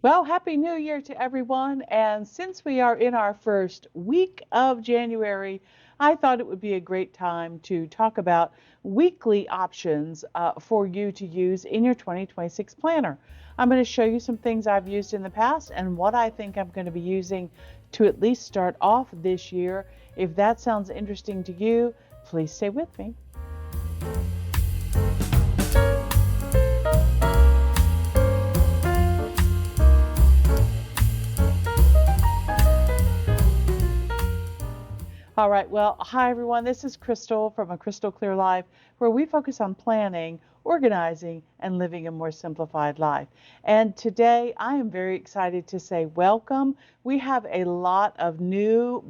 Well, Happy New Year to everyone. And since we are in our first week of January, I thought it would be a great time to talk about weekly options for you to use in your 2026 planner. I'm going to show you some things I've used in the past and what I think I'm going to be using to at least start off this year. If that sounds interesting to you, please stay with me. All right. Well, hi everyone. This is Crystal from A Crystal Clear Life, where we focus on planning, organizing, and living a more simplified life. And today I am very excited to say welcome. We have a lot of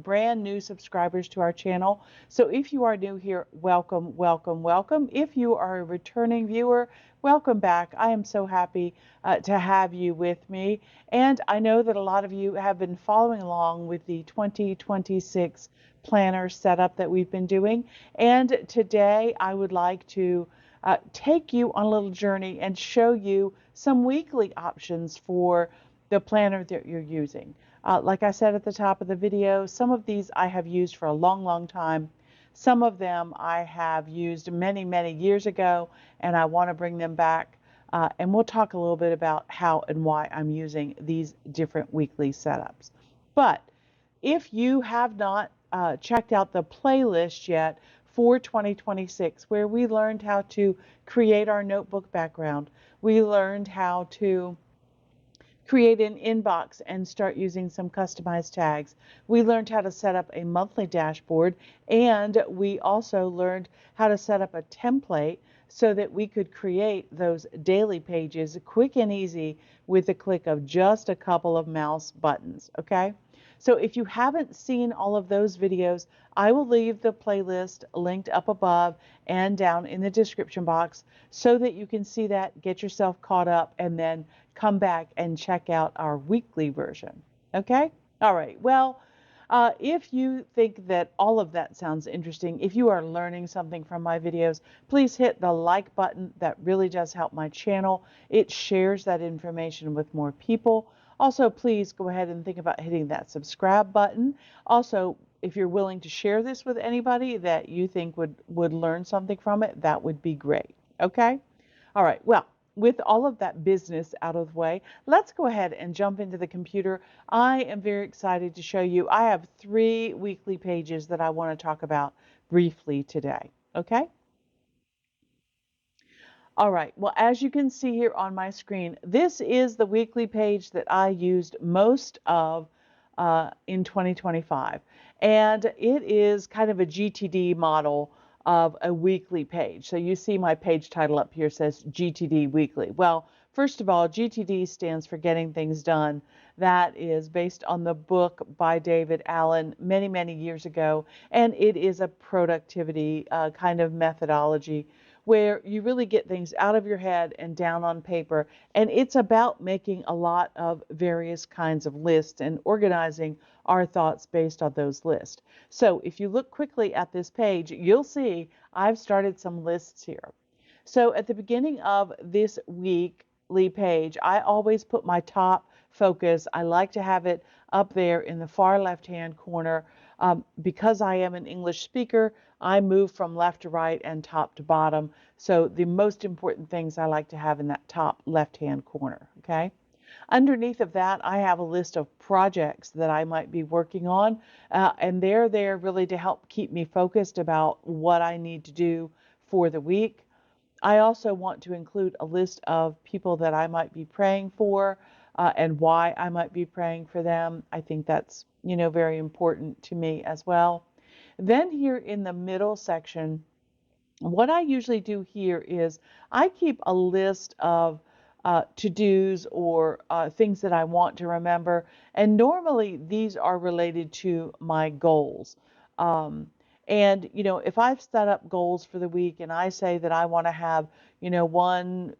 brand new subscribers to our channel. So if you are new here, welcome, welcome, welcome. If you are a returning viewer, welcome back. I am so happy to have you with me. And I know that a lot of you have been following along with the 2026 planner setup that we've been doing. And today I would like to take you on a little journey and show you some weekly options for the planner that you're using. Like I said at the top of the video, some of these I have used for a long, long time. Some of them I have used many, many years ago, and I want to bring them back. And we'll talk a little bit about how and why I'm using these different weekly setups. But if you have not checked out the playlist yet for 2026, where we learned how to create our notebook background, we learned how to create an inbox and start using some customized tags. We learned how to set up a monthly dashboard, and we also learned how to set up a template so that we could create those daily pages quick and easy with the click of just a couple of mouse buttons, okay? So if you haven't seen all of those videos, I will leave the playlist linked up above and down in the description box so that you can see that, get yourself caught up, and then come back and check out our weekly version. Okay? All right. Well, if you think that all of that sounds interesting, if you are learning something from my videos, please hit the like button. That really does help my channel. It shares that information with more people. Also, please go ahead and think about hitting that subscribe button. Also, if you're willing to share this with anybody that you think would learn something from it, that would be great. Okay? All right. Well, with all of that business out of the way, let's go ahead and jump into the computer. I am very excited to show you. I have 3 weekly pages that I want to talk about briefly today. Okay? All right, well, as you can see here on my screen, this is the weekly page that I used most of in 2025. And it is kind of a GTD model of a weekly page. So you see my page title up here says GTD Weekly. Well, first of all, GTD stands for Getting Things Done. That is based on the book by David Allen many, many years ago. And it is a productivity kind of methodology where you really get things out of your head and down on paper. And it's about making a lot of various kinds of lists and organizing our thoughts based on those lists. So if you look quickly at this page, you'll see I've started some lists here. So at the beginning of this weekly page, I always put my top focus. I like to have it up there in the far left-hand corner. Because I am an English speaker, I move from left to right and top to bottom. So the most important things I like to have in that top left-hand corner, okay? Underneath of that, I have a list of projects that I might be working on, and they're there really to help keep me focused about what I need to do for the week. I also want to include a list of people that I might be praying for and why I might be praying for them. I think that's, very important to me as well. Then here in the middle section, what I usually do here is I keep a list of to-dos or things that I want to remember. And normally these are related to my goals. Um, and, if I've set up goals for the week and I say that I want to have, one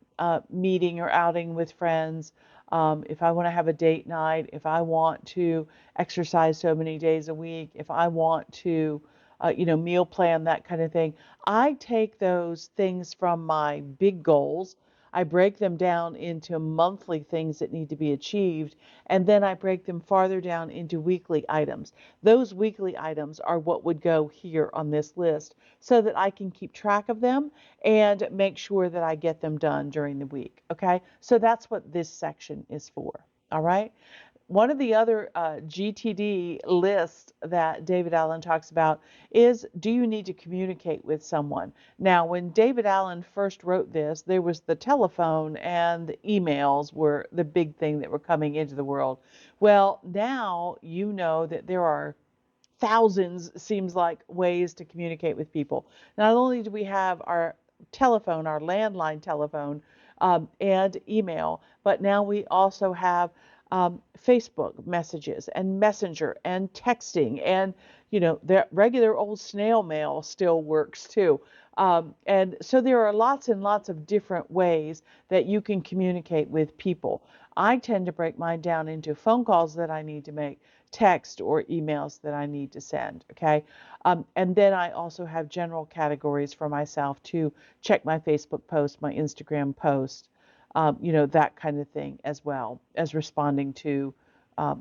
meeting or outing with friends, if I want to have a date night, if I want to exercise so many days a week, if I want to, meal plan, that kind of thing, I take those things from my big goals. I break them down into monthly things that need to be achieved, and then I break them farther down into weekly items. Those weekly items are what would go here on this list so that I can keep track of them and make sure that I get them done during the week. Okay, so that's what this section is for. All right. One of the other GTD lists that David Allen talks about is, do you need to communicate with someone? Now, when David Allen first wrote this, there was the telephone and the emails were the big thing that were coming into the world. Well, now you know that there are thousands, seems like, ways to communicate with people. Not only do we have our telephone, our landline telephone, and email, but now we also have Facebook messages and Messenger and texting, and the regular old snail mail still works too. And so there are lots and lots of different ways that you can communicate with people. I tend to break mine down into phone calls that I need to make, text or emails that I need to send. Okay. And then I also have general categories for myself to check my Facebook post, my Instagram post, that kind of thing, as well as responding to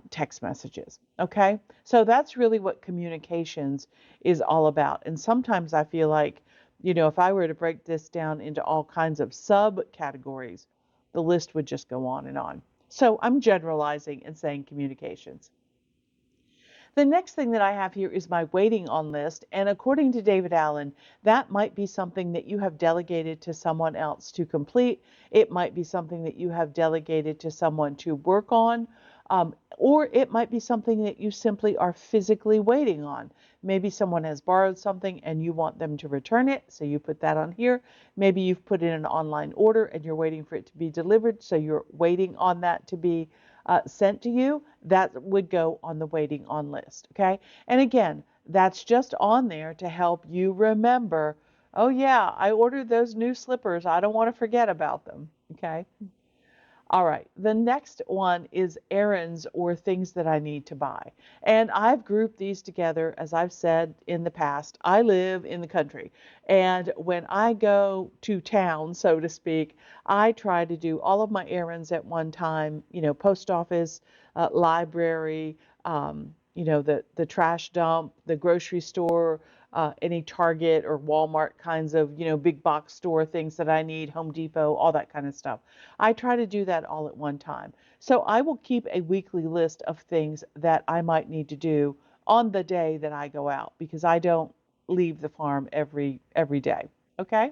text messages. Okay. So that's really what communications is all about. And sometimes I feel like, if I were to break this down into all kinds of subcategories, the list would just go on and on. So I'm generalizing and saying communications. The next thing that I have here is my waiting on list, and according to David Allen, that might be something that you have delegated to someone else to complete. It might be something that you have delegated to someone to work on, or it might be something that you simply are physically waiting on. Maybe someone has borrowed something and you want them to return it, so you put that on here. Maybe you've put in an online order and you're waiting for it to be delivered, so you're waiting on that to be sent to you. That would go on the waiting on list. Okay. And again, that's just on there to help you remember, oh yeah, I ordered those new slippers. I don't want to forget about them. Okay. All right, the next one is errands or things that I need to buy. And I've grouped these together, as I've said in the past. I live in the country, and when I go to town, so to speak, I try to do all of my errands at one time, post office, library, the trash dump, the grocery store, any Target or Walmart kinds of, big box store things that I need, Home Depot, all that kind of stuff. I try to do that all at one time. So I will keep a weekly list of things that I might need to do on the day that I go out, because I don't leave the farm every day. Okay?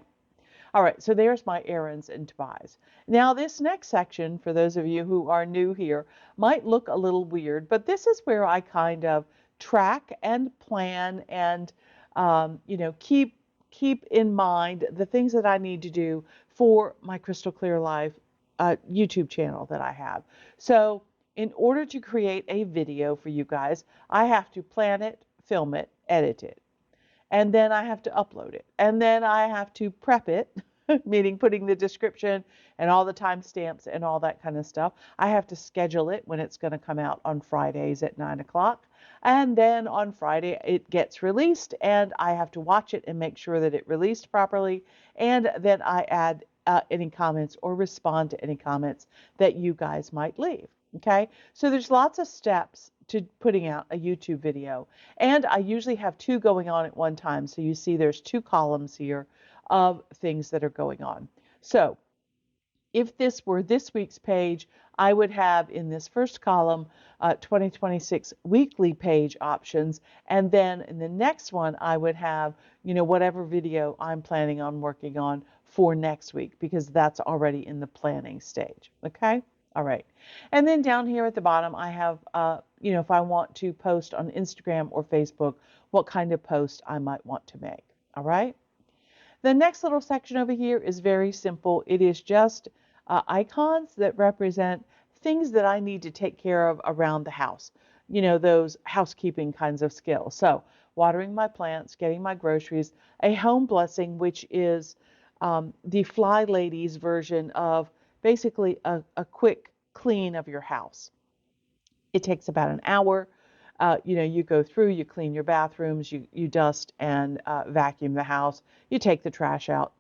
All right, so there's my errands and buys. Now, this next section, for those of you who are new here, might look a little weird, but this is where I kind of track and plan and, keep in mind the things that I need to do for my Crystal Clear Life YouTube channel that I have. So, in order to create a video for you guys, I have to plan it, film it, edit it, and then I have to upload it, and then I have to prep it, meaning putting the description and all the timestamps and all that kind of stuff. I have to schedule it when it's going to come out on Fridays at 9 o'clock, and then on Friday it gets released, and I have to watch it and make sure that it released properly, and then I add any comments or respond to any comments that you guys might leave. Okay, so there's lots of steps to putting out a YouTube video. And I usually have two going on at one time. So you see there's two columns here of things that are going on. So if this were this week's page, I would have in this first column 2026 weekly page options. And then in the next one, I would have, whatever video I'm planning on working on for next week, because that's already in the planning stage. Okay. All right. And then down here at the bottom, I have, if I want to post on Instagram or Facebook, what kind of post I might want to make. All right. The next little section over here is very simple. It is just icons that represent things that I need to take care of around the house. Those housekeeping kinds of skills. So watering my plants, getting my groceries, a home blessing, which is the Fly Ladies version of basically a quick clean of your house. It takes about an hour. You go through, you clean your bathrooms, you dust and vacuum the house, you take the trash out,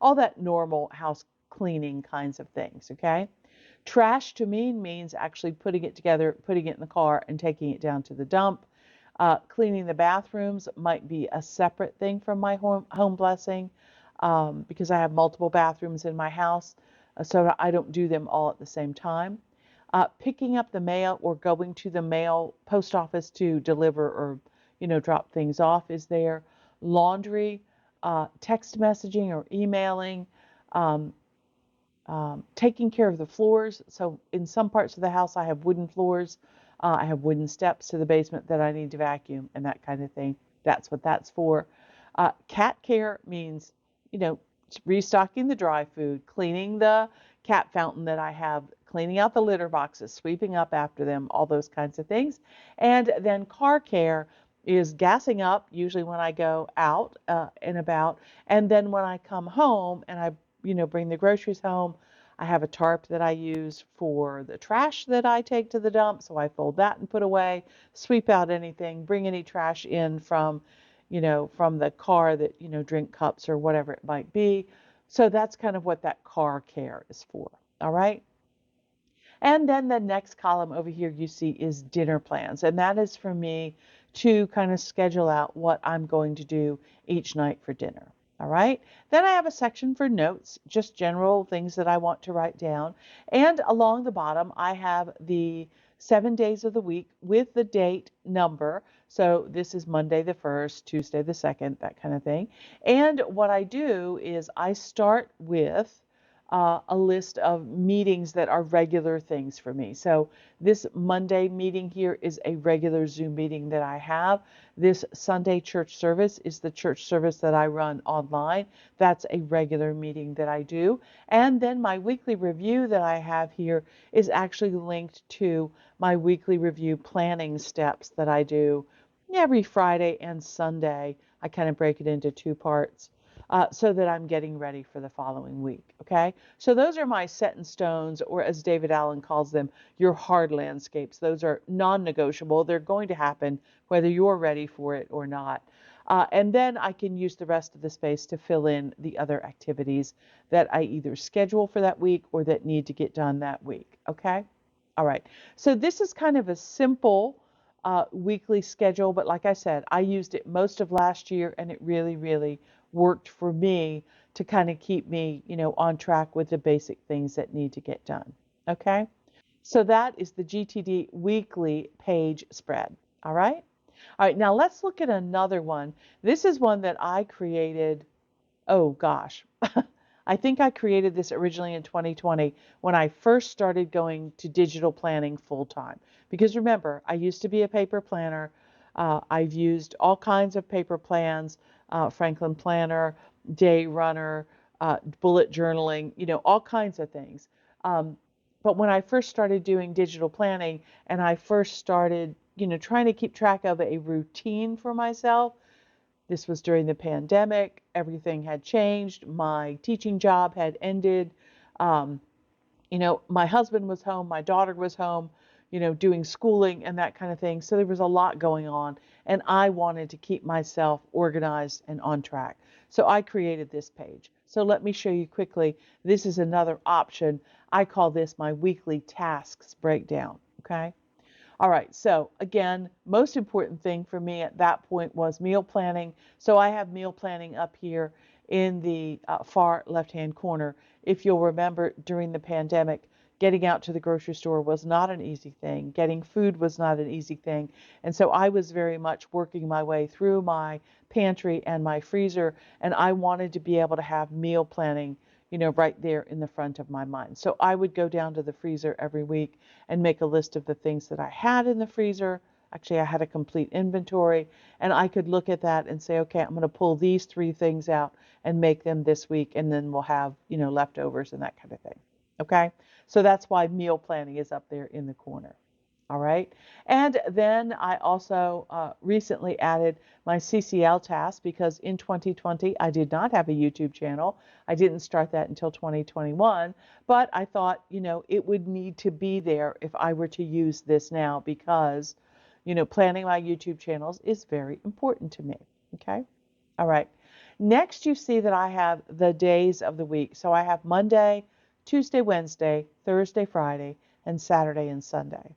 all that normal house cleaning kinds of things, okay? Trash to me means actually putting it together, putting it in the car, and taking it down to the dump. Cleaning the bathrooms might be a separate thing from my home blessing, because I have multiple bathrooms in my house, so I don't do them all at the same time. Picking up the mail or going to the mail post office to deliver or, drop things off is there. Laundry, text messaging or emailing, um, taking care of the floors. So in some parts of the house, I have wooden floors. I have wooden steps to the basement that I need to vacuum and that kind of thing. That's what that's for. Cat care means, you know, restocking the dry food, cleaning the cat fountain that I have, cleaning out the litter boxes, sweeping up after them, all those kinds of things. And then car care is gassing up, usually when I go out and about. And then when I come home and I bring the groceries home. I have a tarp that I use for the trash that I take to the dump, so I fold that and put away, sweep out anything, bring any trash in from the car that, drink cups or whatever it might be. So that's kind of what that car care is for. All right. And then the next column over here you see is dinner plans. And that is for me to kind of schedule out what I'm going to do each night for dinner. All right. Then I have a section for notes, just general things that I want to write down. And along the bottom, I have the 7 days of the week with the date number. So this is Monday the 1st, Tuesday the 2nd, that kind of thing. And what I do is I start with a list of meetings that are regular things for me. So this Monday meeting here is a regular Zoom meeting that I have. This Sunday church service is the church service that I run online. That's a regular meeting that I do. And then my weekly review that I have here is actually linked to my weekly review planning steps that I do every Friday and Sunday. I kind of break it into two parts. So that I'm getting ready for the following week. Okay, so those are my set in stones, or as David Allen calls them, your hard landscapes. Those are non-negotiable. They're going to happen whether you're ready for it or not. And then I can use the rest of the space to fill in the other activities that I either schedule for that week or that need to get done that week. Okay, all right. So this is kind of a simple weekly schedule, but like I said, I used it most of last year, and it really, really worked for me to kind of keep me, on track with the basic things that need to get done. Okay, so that is the GTD weekly page spread. All right. All right, now let's look at another one. This is one that I created. Oh gosh. I think I created this originally in 2020 when I first started going to digital planning full time. Because remember, I used to be a paper planner. I've used all kinds of paper plans, Franklin Planner, Day Runner, bullet journaling, all kinds of things. Um, but when I first started doing digital planning and I first started, trying to keep track of a routine for myself, this was during the pandemic. Everything had changed. My teaching job had ended. Um, my husband was home, my daughter was home, doing schooling and that kind of thing. So there was a lot going on, and I wanted to keep myself organized and on track. So I created this page. So let me show you quickly. This is another option. I call this my weekly tasks breakdown. Okay. All right, so again, most important thing for me at that point was meal planning. So I have meal planning up here in the far left-hand corner. If you'll remember, during the pandemic, getting out to the grocery store was not an easy thing. Getting food was not an easy thing. And so I was very much working my way through my pantry and my freezer, and I wanted to be able to have meal planning, right there in the front of my mind. So I would go down to the freezer every week and make a list of the things that I had in the freezer. Actually, I had a complete inventory, and I could look at that and say, okay, I'm going to pull these 3 things out and make them this week, and then we'll have, leftovers and that kind of thing. Okay, so that's why meal planning is up there in the corner. All right, and then I also recently added my CCL task, because in 2020 I did not have a YouTube channel. I didn't start that until 2021, but I thought, it would need to be there if I were to use this now, because, planning my YouTube channels is very important to me. Okay, all right. Next, you see that I have the days of the week. So I have Monday, Tuesday, Wednesday, Thursday, Friday, and Saturday and Sunday.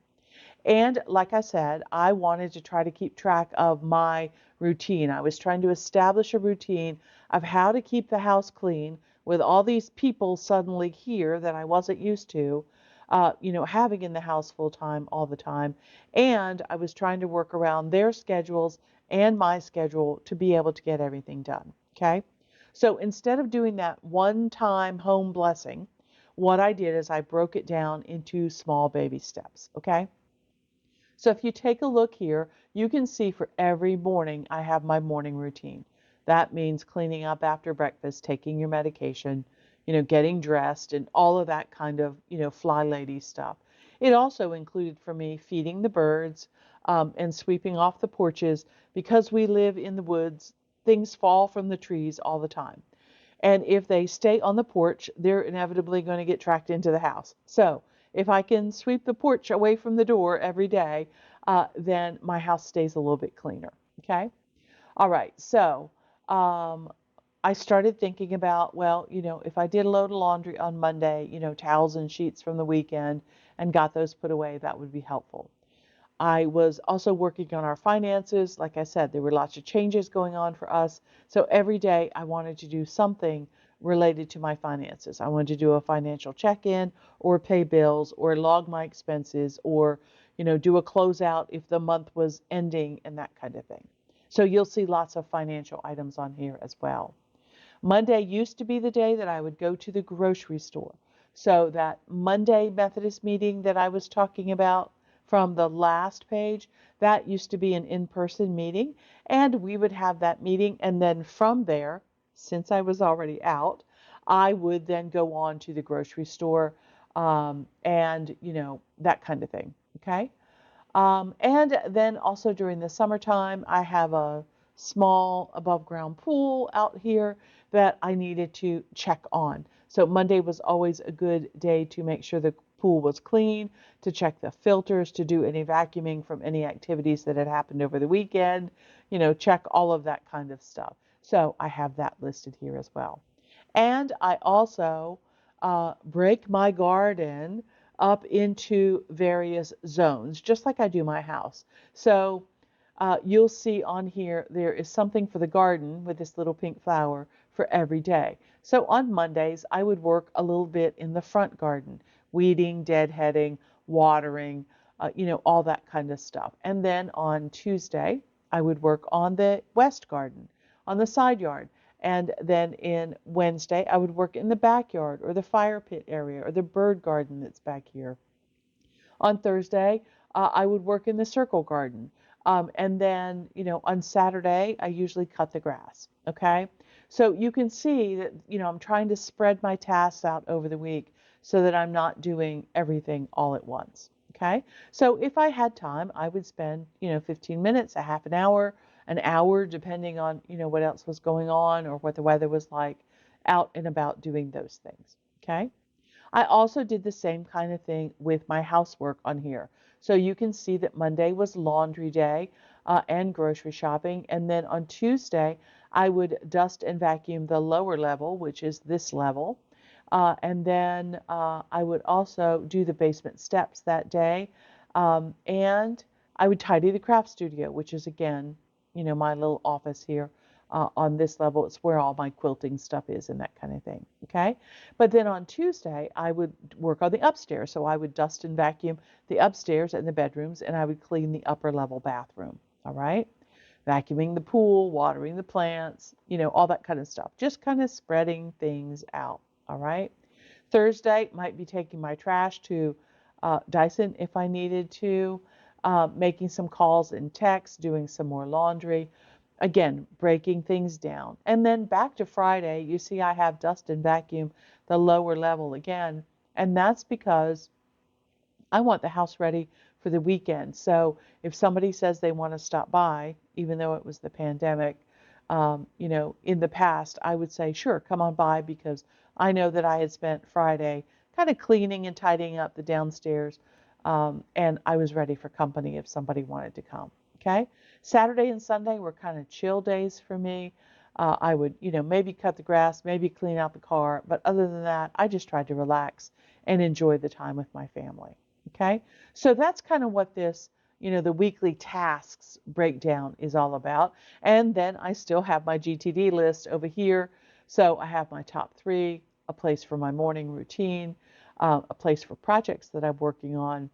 And like I said, I wanted to try to keep track of my routine. I was trying to establish a routine of how to keep the house clean with all these people suddenly here that I wasn't used to, having in the house full time all the time. And I was trying to work around their schedules and my schedule to be able to get everything done. Okay. So instead of doing that one time home blessing, what I did is I broke it down into small baby steps. Okay. So if you take a look here, you can see for every morning I have my morning routine. That means cleaning up after breakfast, taking your medication, getting dressed and all of that kind of, fly lady stuff. It also included for me feeding the birds and sweeping off the porches because we live in the woods. Things fall from the trees all the time. And if they stay on the porch, they're inevitably going to get tracked into the house. So if I can sweep the porch away from the door every day, then my house stays a little bit cleaner. Okay. All right. So I started thinking about, well, if I did a load of laundry on Monday, towels and sheets from the weekend and got those put away, that would be helpful. I was also working on our finances. Like I said, there were lots of changes going on for us. So every day I wanted to do something related to my finances. I wanted to do a financial check-in or pay bills or log my expenses or, do a closeout if the month was ending and that kind of thing. So you'll see lots of financial items on here as well. Monday used to be the day that I would go to the grocery store. So that Monday Methodist meeting that I was talking about from the last page, that used to be an in-person meeting, and we would have that meeting, and then from there, since I was already out, I would then go on to the grocery store, and that kind of thing. Okay. And then also during the summertime, I have a small above ground pool out here that I needed to check on. So Monday was always a good day to make sure the pool was clean, to check the filters, to do any vacuuming from any activities that had happened over the weekend, check all of that kind of stuff. So I have that listed here as well. And I also break my garden up into various zones, just like I do my house. So you'll see on here there is something for the garden with this little pink flower for every day. So on Mondays, I would work a little bit in the front garden, weeding, deadheading, watering, all that kind of stuff. And then on Tuesday, I would work on the west garden, on the side yard. And then in Wednesday, I would work in the backyard or the fire pit area or the bird garden that's back here. On Thursday, I would work in the circle garden. And then, on Saturday, I usually cut the grass. Okay. So you can see that, I'm trying to spread my tasks out over the week so that I'm not doing everything all at once. Okay. So if I had time, I would spend, 15 minutes, a half an hour, depending on, what else was going on or what the weather was like out and about doing those things. Okay. I also did the same kind of thing with my housework on here. So you can see that Monday was laundry day and grocery shopping. And then on Tuesday, I would dust and vacuum the lower level, which is this level. And then I would also do the basement steps that day. And I would tidy the craft studio, which is again, my little office here on this level. It's where all my quilting stuff is and that kind of thing. Okay. But then on Tuesday, I would work on the upstairs. So I would dust and vacuum the upstairs and the bedrooms, and I would clean the upper level bathroom. All right. Vacuuming the pool, watering the plants, all that kind of stuff. Just kind of spreading things out. All right. Thursday might be taking my trash to Dyson if I needed to, making some calls and texts, doing some more laundry. Again, breaking things down. And then back to Friday, you see I have dust and vacuum the lower level again. And that's because I want the house ready for the weekend. So if somebody says they want to stop by, even though it was the pandemic, in the past, I would say, sure, come on by because I know that I had spent Friday kind of cleaning and tidying up the downstairs, and I was ready for company if somebody wanted to come. Okay. Saturday and Sunday were kind of chill days for me. I would, maybe cut the grass, maybe clean out the car. But other than that, I just tried to relax and enjoy the time with my family. Okay. So that's kind of what this, the weekly tasks breakdown is all about. And then I still have my GTD list over here. So I have my top three, a place for my morning routine, a place for projects that I'm working on.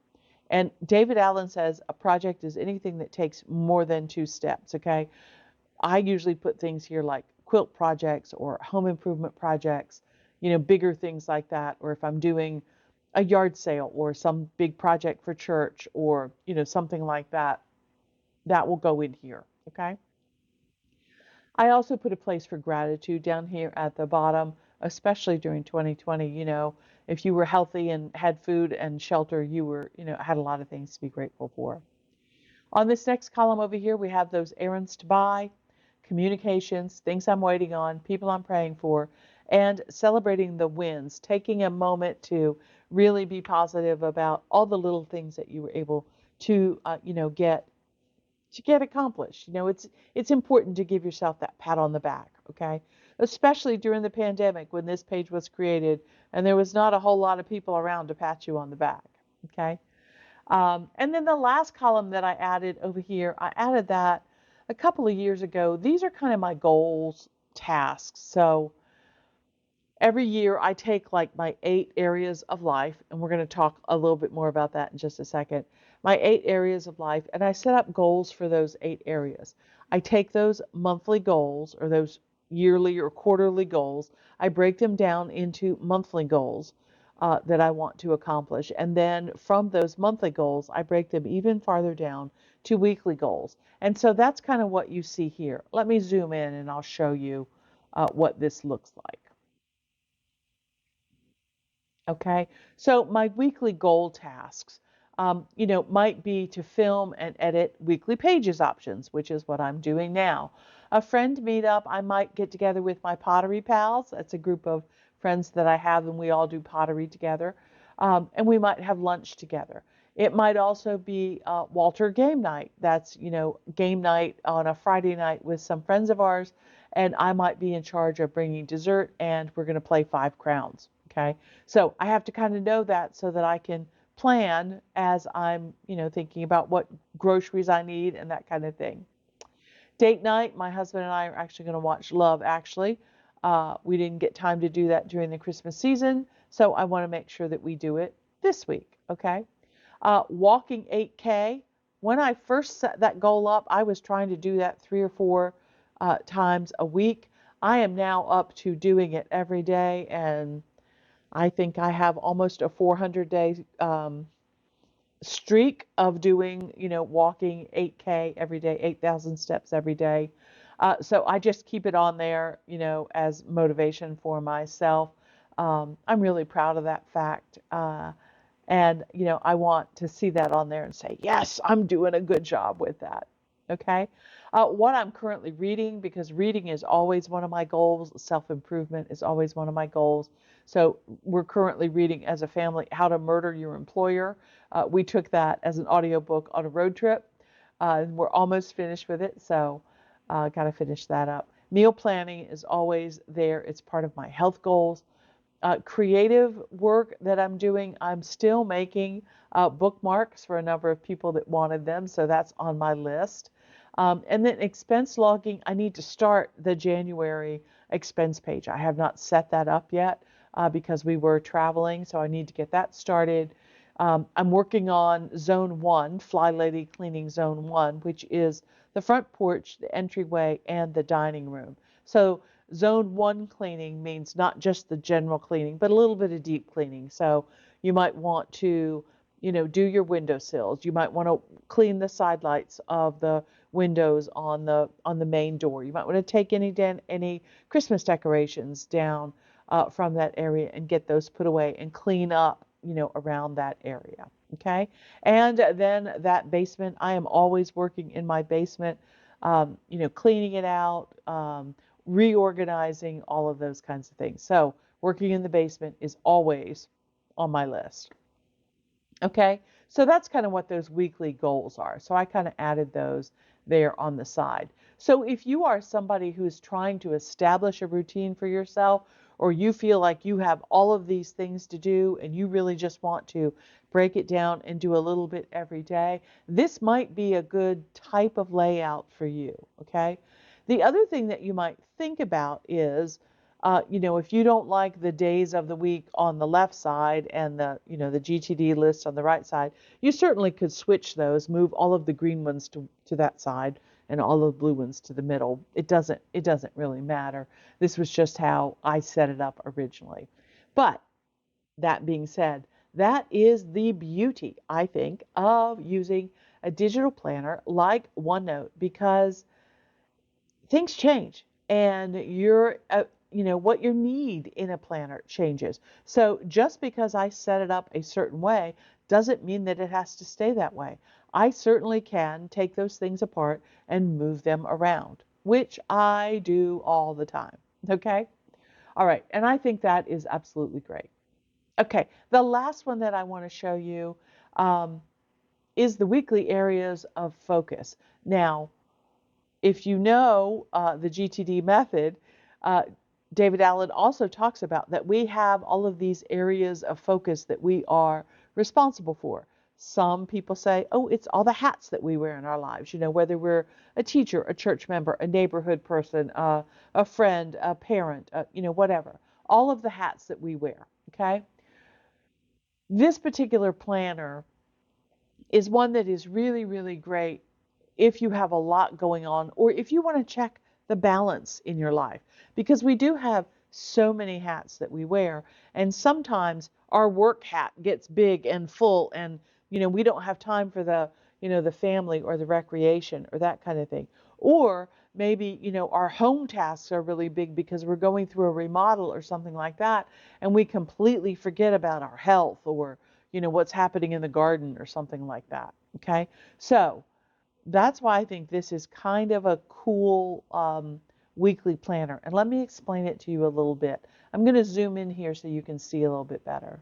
And David Allen says a project is anything that takes more than 2 steps. Okay. I usually put things here like quilt projects or home improvement projects, bigger things like that. Or if I'm doing a yard sale or some big project for church or, something like that, that will go in here. Okay. I also put a place for gratitude down here at the bottom, especially during 2020. If you were healthy and had food and shelter, you were, had a lot of things to be grateful for. On this next column over here, we have those errands to buy, communications, things I'm waiting on, people I'm praying for, and celebrating the wins, taking a moment to really be positive about all the little things that you were able to, get accomplished. It's important to give yourself that pat on the back, okay? Especially during the pandemic when this page was created and there was not a whole lot of people around to pat you on the back, okay? And then the last column that I added over here, I added that a couple of years ago. These are kind of my goals, tasks. So every year I take like my 8 areas of life, and we're going to talk a little bit more about that in just a second. My 8 areas of life, and I set up goals for those 8 areas. I take those monthly goals or those yearly or quarterly goals, I break them down into monthly goals that I want to accomplish. And then from those monthly goals, I break them even farther down to weekly goals. And so that's kind of what you see here. Let me zoom in and I'll show you what this looks like. Okay, so my weekly goal tasks, might be to film and edit weekly pages options, which is what I'm doing now. A friend meetup, I might get together with my pottery pals. That's a group of friends that I have, and we all do pottery together. And we might have lunch together. It might also be Walter game night. That's, game night on a Friday night with some friends of ours, and I might be in charge of bringing dessert, and we're going to play 5 crowns. Okay, so I have to kind of know that so that I can plan as I'm, thinking about what groceries I need and that kind of thing. Date night, my husband and I are actually going to watch Love Actually. We didn't get time to do that during the Christmas season, so I want to make sure that we do it this week, okay? Walking 8K. When I first set that goal up, I was trying to do that 3 or 4 times a week. I am now up to doing it every day, and I think I have almost a 400-day streak of doing, walking 8K every day, 8,000 steps every day. So I just keep it on there, as motivation for myself. I'm really proud of that fact. And, I want to see that on there and say, yes, I'm doing a good job with that. Okay. What I'm currently reading, because reading is always one of my goals, self-improvement is always one of my goals. So we're currently reading as a family, How to Murder Your Employer. We took that as an audiobook on a road trip. And we're almost finished with it. So got to finish that up. Meal planning is always there. It's part of my health goals. Creative work that I'm doing, I'm still making bookmarks for a number of people that wanted them, so that's on my list. And then expense logging, I need to start the January expense page. I have not set that up yet because we were traveling, so I need to get that started. I'm working on Zone 1, Fly Lady Cleaning Zone 1, which is the front porch, the entryway, and the dining room. So Zone 1 cleaning means not just the general cleaning, but a little bit of deep cleaning. So you might want to, do your windowsills. You might want to clean the side lights of the windows on the main door. You might want to take any Christmas decorations down from that area and get those put away and clean up, around that area. Okay. And then that basement, I am always working in my basement, cleaning it out, reorganizing, all of those kinds of things. So working in the basement is always on my list. Okay, So that's kind of what those weekly goals are. So I kind of added those there on the side. So if you are somebody who's trying to establish a routine for yourself, or you feel like you have all of these things to do and you really just want to break it down and do a little bit every day, this might be a good type of layout for you, okay? The other thing that you might think about is, if you don't like the days of the week on the left side and the GTD list on the right side, you certainly could switch those, move all of the green ones to that side and all of the blue ones to the middle. It doesn't really matter. This was just how I set it up originally. But that being said, that is the beauty, I think, of using a digital planner like OneNote, because things change and what your need in a planner changes. So just because I set it up a certain way doesn't mean that it has to stay that way. I certainly can take those things apart and move them around, which I do all the time. Okay? All right. And I think that is absolutely great. Okay. The last one that I want to show you um, is the weekly areas of focus. Now, if you know the GTD method, uh, David Allen also talks about that we have all of these areas of focus that we are responsible for. Some people say, oh, it's all the hats that we wear in our lives, whether we're a teacher, a church member, a neighborhood person, a friend, a parent, whatever. All of the hats that we wear, okay? This particular planner is one that is really, really great if you have a lot going on, or if you want to check the balance in your life, because we do have so many hats that we wear, and sometimes our work hat gets big and full, and we don't have time for the family or the recreation or that kind of thing. Or maybe our home tasks are really big because we're going through a remodel or something like that, and we completely forget about our health, or what's happening in the garden or something like that. Okay, so that's why I think this is kind of a cool weekly planner. And let me explain it to you a little bit. I'm going to zoom in here so you can see a little bit better.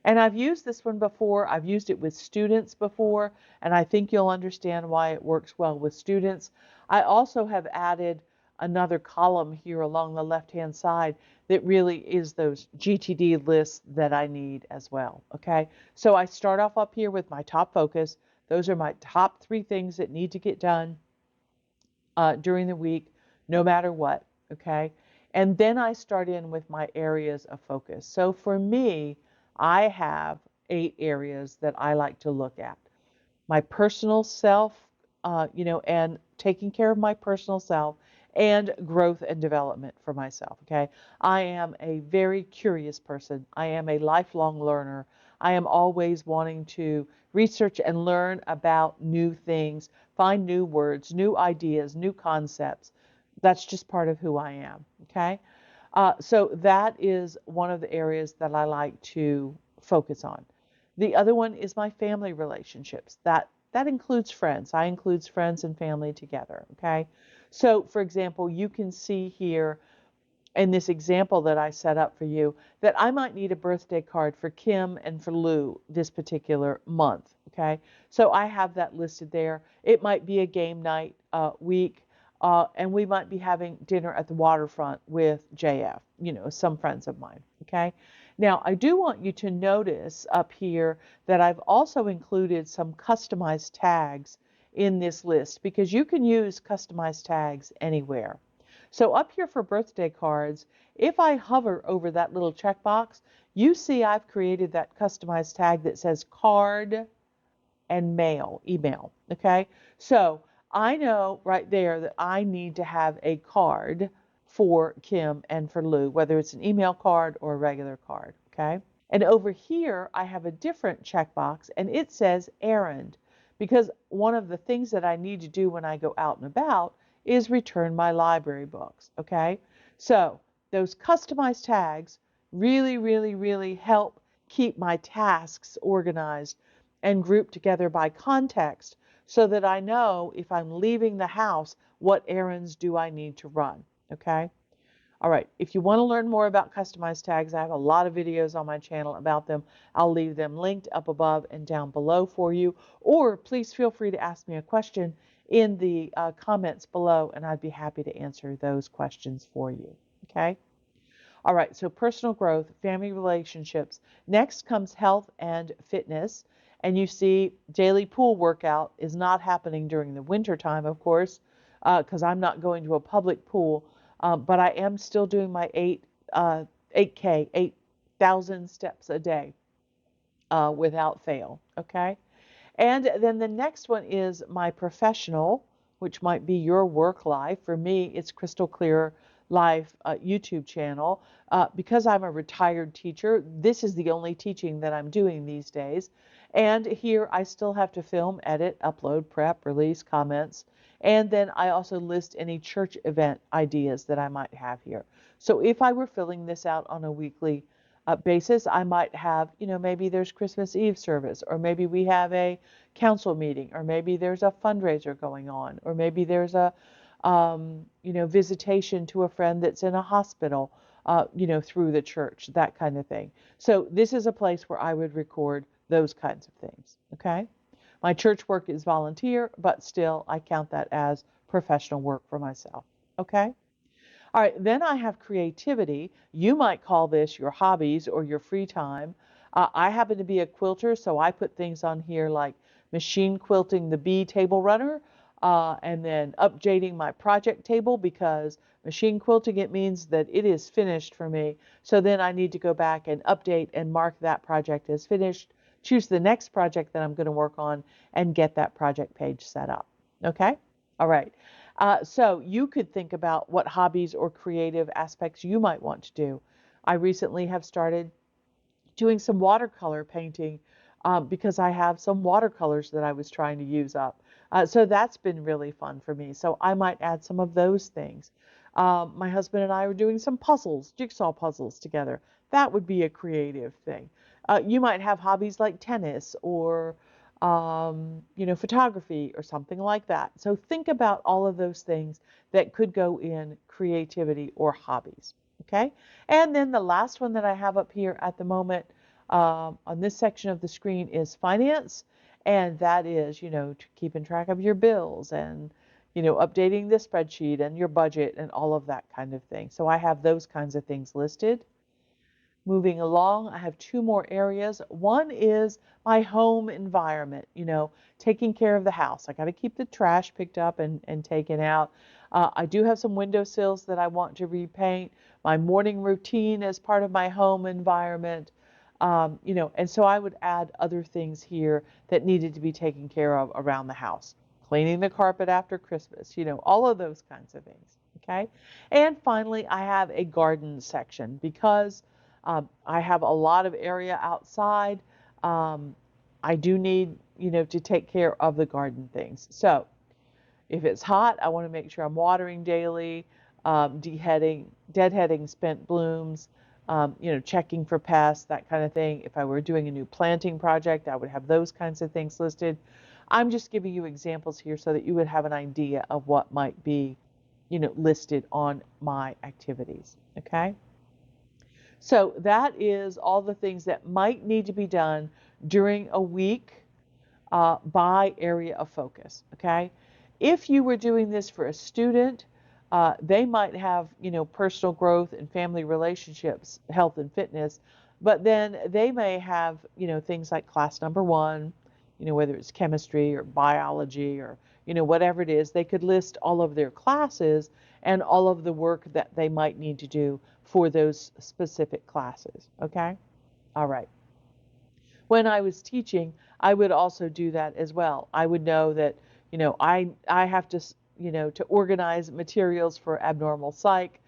And I've used this one before. I've used it with students before, and I think you'll understand why it works well with students. I also have added another column here along the left-hand side that really is those GTD lists that I need as well, okay? So I start off up here with my top focus. Those are my top 3 things that need to get done during the week, no matter what, okay? And then I start in with my areas of focus. So for me, I have 8 areas that I like to look at. My personal self, and taking care of my personal self, and growth and development for myself, okay? I am a very curious person. I am a lifelong learner. I am always wanting to research and learn about new things, find new words, new ideas, new concepts. That's just part of who I am, okay? So that is one of the areas that I like to focus on. The other one is my family relationships. That includes friends. I includes friends and family together, okay? So, for example, you can see here in this example that I set up for you that I might need a birthday card for Kim and for Lou this particular month, okay? So I have that listed there. It might be a game night week, and we might be having dinner at the waterfront with JF, some friends of mine, okay? Now, I do want you to notice up here that I've also included some customized tags in this list, because you can use customized tags anywhere. So up here for birthday cards, if I hover over that little checkbox, you see I've created that customized tag that says card and email, okay? So I know right there that I need to have a card for Kim and for Lou, whether it's an email card or a regular card, okay? And over here, I have a different checkbox, and it says errand, because one of the things that I need to do when I go out and about is return my library books, okay? So those customized tags really, really, really help keep my tasks organized and grouped together by context, so that I know if I'm leaving the house, what errands do I need to run, okay? All right, if you want to learn more about customized tags, I have a lot of videos on my channel about them. I'll leave them linked up above and down below for you, or please feel free to ask me a question in the comments below, and I'd be happy to answer those questions for you, okay? All right, so personal growth, family relationships. Next comes health and fitness, and you see daily pool workout is not happening during the winter time, of course, because I'm not going to a public pool. But I am still doing my 8K, 8,000 steps a day without fail, okay? And then the next one is my professional, which might be your work life. For me, it's Crystal Clear Life YouTube channel. Because I'm a retired teacher, this is the only teaching that I'm doing these days. And here I still have to film, edit, upload, prep, release, comments. And then I also list any church event ideas that I might have here. So if I were filling this out on a weekly basis, I might have, maybe there's Christmas Eve service, or maybe we have a council meeting, or maybe there's a fundraiser going on, or maybe there's a, visitation to a friend that's in a hospital, through the church, that kind of thing. So this is a place where I would record those kinds of things, okay? My church work is volunteer, but still I count that as professional work for myself, okay? All right, then I have creativity. You might call this your hobbies or your free time. I happen to be a quilter, so I put things on here like machine quilting the bee table runner, and then updating my project table, because machine quilting, it means that it is finished for me. So then I need to go back and update and mark that project as finished, choose the next project that I'm going to work on, and get that project page set up. Okay? All right. So you could think about what hobbies or creative aspects you might want to do. I recently have started doing some watercolor painting because I have some watercolors that I was trying to use up. So that's been really fun for me. So I might add some of those things. My husband and I are doing some puzzles, jigsaw puzzles together. That would be a creative thing. You might have hobbies like tennis or photography or something like that. So think about all of those things that could go in creativity or hobbies. Okay. And then the last one that I have up here at the moment on this section of the screen is finance. And that is, keeping track of your bills and, updating the spreadsheet and your budget and all of that kind of thing. So I have those kinds of things listed. Moving along, I have two more areas. One is my home environment, taking care of the house. I got to keep the trash picked up and taken out. I do have some windowsills that I want to repaint. My morning routine as part of my home environment, and so I would add other things here that needed to be taken care of around the house. Cleaning the carpet after Christmas, all of those kinds of things, okay? And finally, I have a garden section because I have a lot of area outside. I do need, to take care of the garden things. So if it's hot, I want to make sure I'm watering daily, deadheading spent blooms, checking for pests, that kind of thing. If I were doing a new planting project, I would have those kinds of things listed. I'm just giving you examples here so that you would have an idea of what might be, listed on my activities. Okay. So that is all the things that might need to be done during a week by area of focus, okay? If you were doing this for a student, they might have, personal growth and family relationships, health and fitness, but then they may have, things like class number one, whether it's chemistry or biology or, whatever it is, they could list all of their classes and all of the work that they might need to do for those specific classes, okay? All right. When I was teaching, I would also do that as well. I would know that, I have to, to organize materials for abnormal psych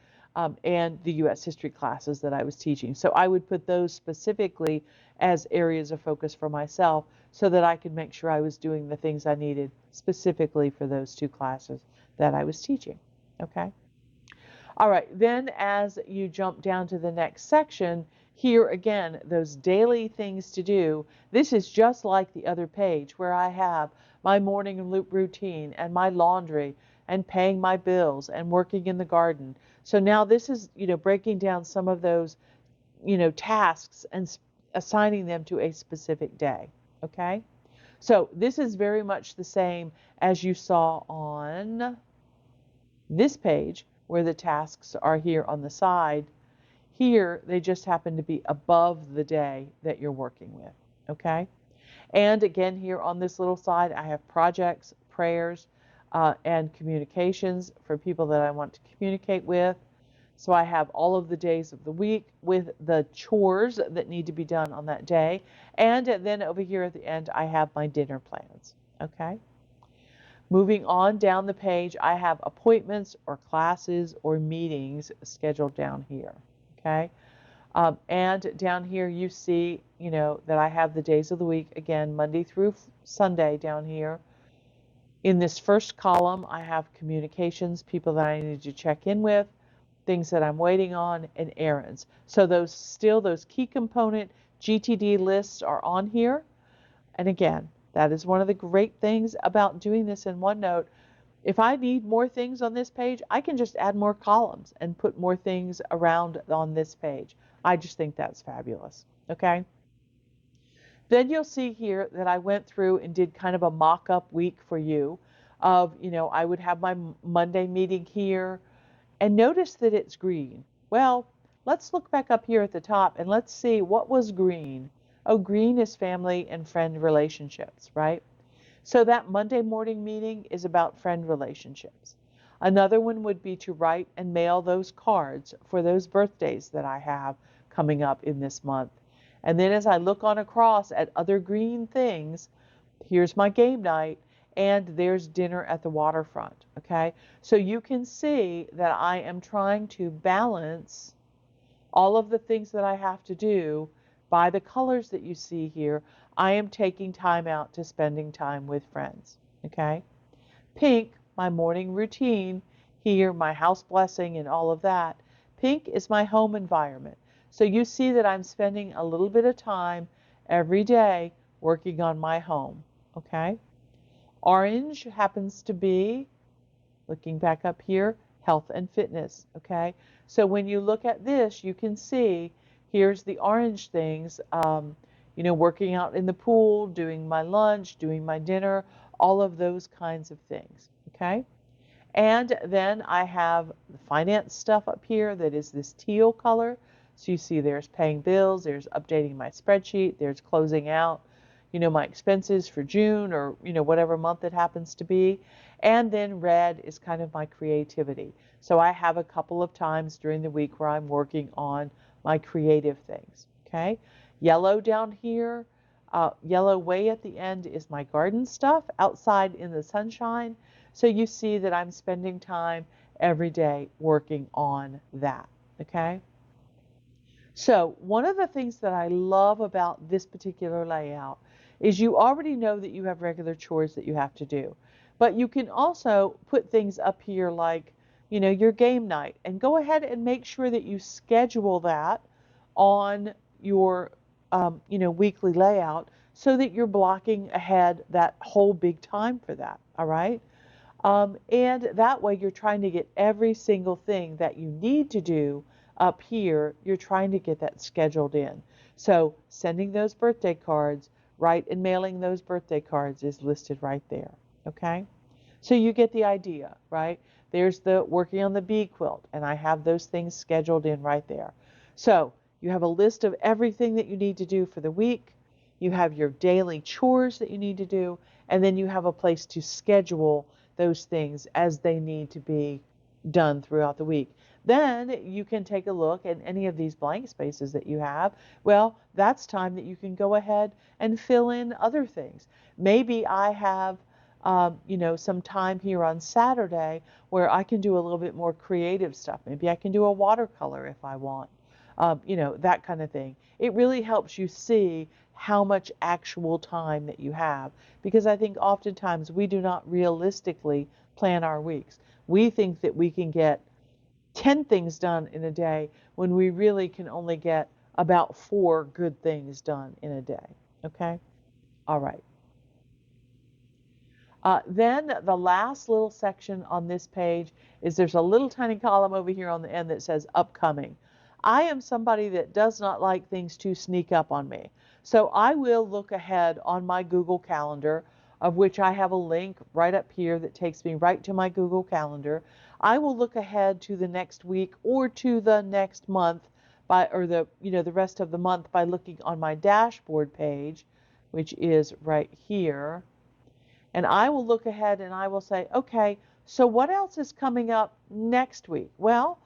and the U.S. history classes that I was teaching. So I would put those specifically as areas of focus for myself so that I could make sure I was doing the things I needed specifically for those two classes that I was teaching. Okay. All right, then as you jump down to the next section, here again, those daily things to do. This is just like the other page where I have my morning routine and my laundry and paying my bills and working in the garden. So now this is, breaking down some of those, tasks and assigning them to a specific day. Okay? So this is very much the same as you saw on this page where the tasks are here on the side. Here, they just happen to be above the day that you're working with. Okay? And again, here on this little side, I have projects, prayers, and communications for people that I want to communicate with. So I have all of the days of the week with the chores that need to be done on that day. And then over here at the end, I have my dinner plans. Okay. Moving on down the page, I have appointments or classes or meetings scheduled down here. Okay. And down here you see, that I have the days of the week, again, Monday through Sunday down here. In this first column, I have communications, people that I need to check in with, things that I'm waiting on, and errands. So those key component GTD lists are on here. And again, that is one of the great things about doing this in OneNote. If I need more things on this page, I can just add more columns and put more things around on this page. I just think that's fabulous. Okay. Then you'll see here that I went through and did kind of a mock-up week for you of, I would have my Monday meeting here, and notice that it's green. Well, let's look back up here at the top and let's see what was green. Oh, green is family and friend relationships, right? So that Monday morning meeting is about friend relationships. Another one would be to write and mail those cards for those birthdays that I have coming up in this month. And then as I look on across at other green things, here's my game night, and there's dinner at the waterfront, okay? So you can see that I am trying to balance all of the things that I have to do by the colors that you see here. I am taking time out to spending time with friends, okay? Pink, my morning routine, here, my house blessing and all of that. Pink is my home environment. So you see that I'm spending a little bit of time every day working on my home, okay? Orange happens to be, looking back up here, health and fitness, okay? So when you look at this, you can see here's the orange things, working out in the pool, doing my lunch, doing my dinner, all of those kinds of things, okay? And then I have the finance stuff up here that is this teal color. So you see there's paying bills, there's updating my spreadsheet, there's closing out, my expenses for June or, whatever month it happens to be. And then red is kind of my creativity. So I have a couple of times during the week where I'm working on my creative things, okay? Yellow down here, yellow way at the end is my garden stuff outside in the sunshine. So you see that I'm spending time every day working on that, okay? So one of the things that I love about this particular layout is you already know that you have regular chores that you have to do. But you can also put things up here like, your game night, and go ahead and make sure that you schedule that on your, weekly layout so that you're blocking ahead that whole big time for that, all right? And that way you're trying to get every single thing that you need to do up here, you're trying to get that scheduled in. So sending those birthday cards, right, and mailing those birthday cards is listed right there, okay? So you get the idea, right? There's the working on the bee quilt, and I have those things scheduled in right there. So you have a list of everything that you need to do for the week. You have your daily chores that you need to do, and then you have a place to schedule those things as they need to be done throughout the week. Then you can take a look at any of these blank spaces that you have. Well, that's time that you can go ahead and fill in other things. Maybe I have, some time here on Saturday where I can do a little bit more creative stuff. Maybe I can do a watercolor if I want, that kind of thing. It really helps you see how much actual time that you have, because I think oftentimes we do not realistically plan our weeks. We think that we can get 10 things done in a day when we really can only get about 4 good things done in a day. Okay? All right. Then the last little section on this page is there's a little tiny column over here on the end that says upcoming. I am somebody that does not like things to sneak up on me. So I will look ahead on my Google Calendar, of which I have a link right up here that takes me right to my Google Calendar. I will look ahead to the next week or to the next month or the rest of the month by looking on my dashboard page, which is right here. And I will look ahead and I will say, okay, so what else is coming up next week? Well,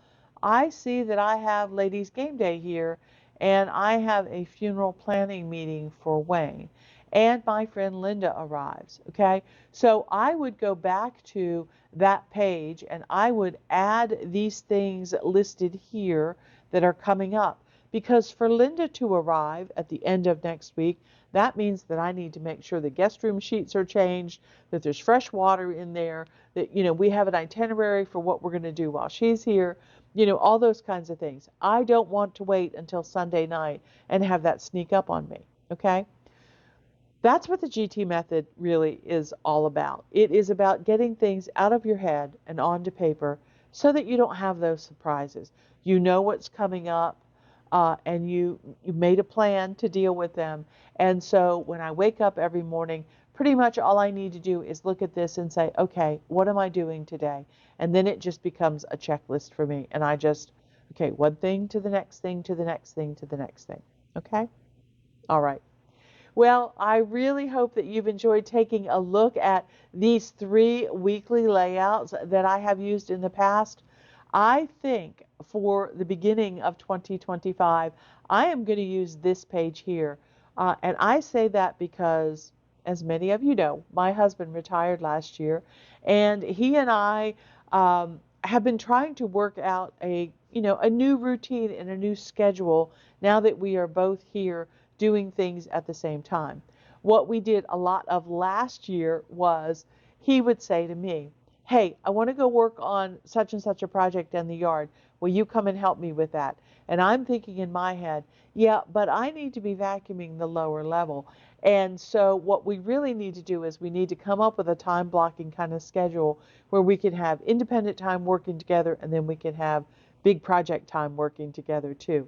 I see that I have Ladies Game Day here, and I have a funeral planning meeting for Wayne, and my friend Linda arrives. Okay, so I would go back to that page and I would add these things listed here that are coming up. Because for Linda to arrive at the end of next week, that means that I need to make sure the guest room sheets are changed, that there's fresh water in there, that, we have an itinerary for what we're going to do while she's here, all those kinds of things. I don't want to wait until Sunday night and have that sneak up on me, okay? That's what the GT method really is all about. It is about getting things out of your head and onto paper so that you don't have those surprises. You know what's coming up, and you made a plan to deal with them. And so when I wake up every morning, pretty much all I need to do is look at this and say, okay, what am I doing today? And then it just becomes a checklist for me. And I just, okay, one thing to the next thing, to the next thing, to the next thing. Okay? All right. Well, I really hope that you've enjoyed taking a look at these 3 weekly layouts that I have used in the past. I think for the beginning of 2025, I am going to use this page here. And I say that because, as many of you know, my husband retired last year, and he and I have been trying to work out a new routine and a new schedule now that we are both here doing things at the same time. What we did a lot of last year was he would say to me, hey, I want to go work on such and such a project in the yard. Will you come and help me with that? And I'm thinking in my head, yeah, but I need to be vacuuming the lower level. And so what we really need to do is we need to come up with a time blocking kind of schedule where we can have independent time working together, and then we can have big project time working together too.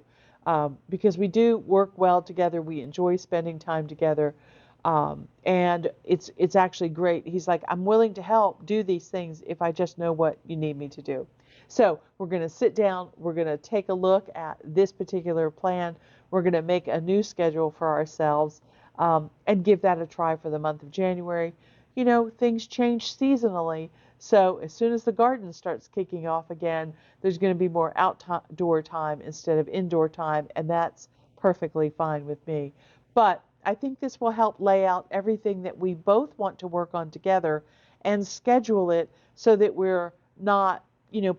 Because we do work well together. We enjoy spending time together. And it's actually great. He's like, I'm willing to help do these things if I just know what you need me to do. So we're going to sit down. We're going to take a look at this particular plan. We're going to make a new schedule for ourselves, and give that a try for the month of January. Things change seasonally. So as soon as the garden starts kicking off again, there's going to be more outdoor time instead of indoor time, and that's perfectly fine with me. But I think this will help lay out everything that we both want to work on together and schedule it so that we're not,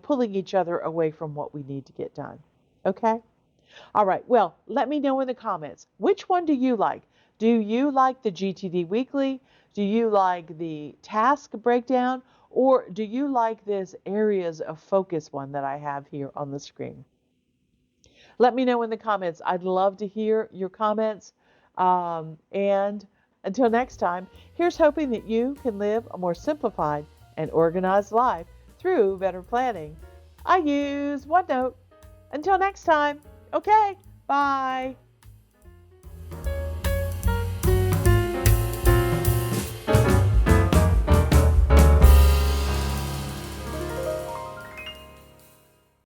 pulling each other away from what we need to get done. Okay? All right. Well, let me know in the comments. Which one do you like? Do you like the GTD Weekly? Do you like the task breakdown? Or do you like this areas of focus one that I have here on the screen? Let me know in the comments. I'd love to hear your comments. And until next time, here's hoping that you can live a more simplified and organized life through better planning. I use OneNote. Until next time, okay, bye.